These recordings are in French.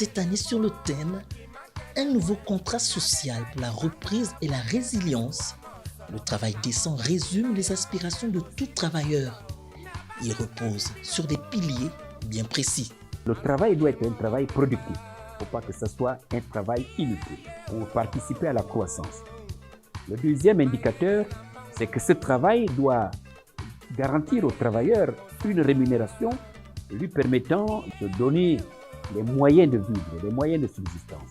cette année sur le thème « Un nouveau contrat social pour la reprise et la résilience », le travail décent résume les aspirations de tout travailleur. Il repose sur des piliers bien précis. Le travail doit être un travail productif. Il ne faut pas que ce soit un travail inutile pour participer à la croissance. Le deuxième indicateur, c'est que ce travail doit garantir au travailleur une rémunération lui permettant de donner les moyens de vivre, les moyens de subsistance.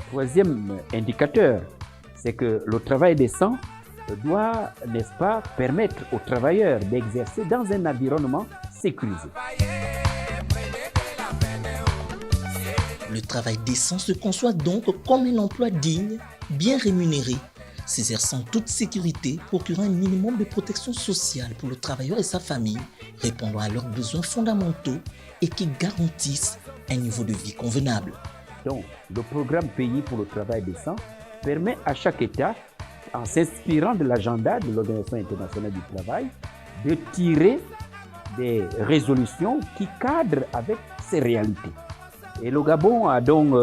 Troisième indicateur, c'est que le travail décent doit, n'est-ce pas, permettre aux travailleurs d'exercer dans un environnement sécurisé. Le travail décent se conçoit donc comme un emploi digne, bien rémunéré, s'exerçant toute sécurité, procurant un minimum de protection sociale pour le travailleur et sa famille, répondant à leurs besoins fondamentaux et qui garantissent un niveau de vie convenable. Donc, le programme Pays pour le travail décent permet à chaque État, en s'inspirant de l'agenda de l'Organisation internationale du travail, de tirer des résolutions qui cadrent avec ces réalités. Et le Gabon a donc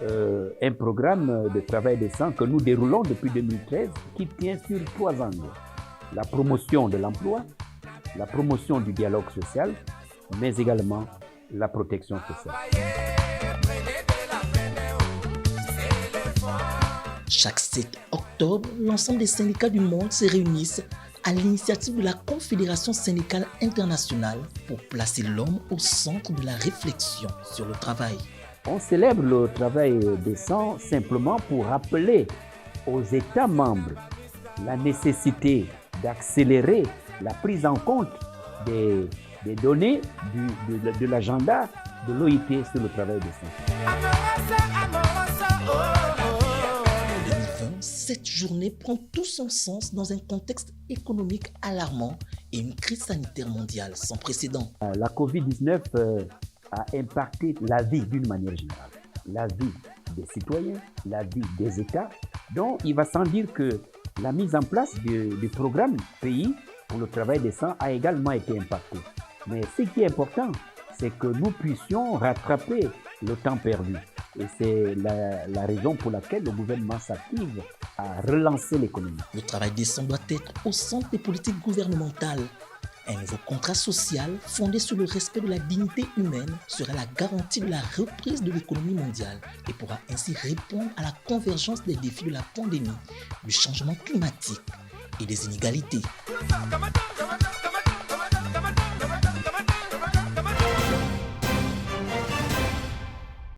un programme de travail décent que nous déroulons depuis 2013 qui tient sur 3 angles. La promotion de l'emploi, la promotion du dialogue social, mais également la protection sociale. Chaque 7 octobre, l'ensemble des syndicats du monde se réunissent à l'initiative de la Confédération syndicale internationale pour placer l'homme au centre de la réflexion sur le travail. On célèbre le travail décent simplement pour rappeler aux États membres la nécessité d'accélérer la prise en compte des données de l'agenda de l'OIT sur le travail décent. Cette journée prend tout son sens dans un contexte économique alarmant et une crise sanitaire mondiale sans précédent. La Covid-19 a impacté la vie d'une manière générale, la vie des citoyens, la vie des États. Donc, il va sans dire que la mise en place du programme Pays pour le travail décent a également été impactée. Mais ce qui est important, c'est que nous puissions rattraper le temps perdu. Et c'est la raison pour laquelle le gouvernement s'active à relancer l'économie. Le travail décent doit être au centre des politiques gouvernementales. Un nouveau contrat social fondé sur le respect de la dignité humaine sera la garantie de la reprise de l'économie mondiale et pourra ainsi répondre à la convergence des défis de la pandémie, du changement climatique et des inégalités.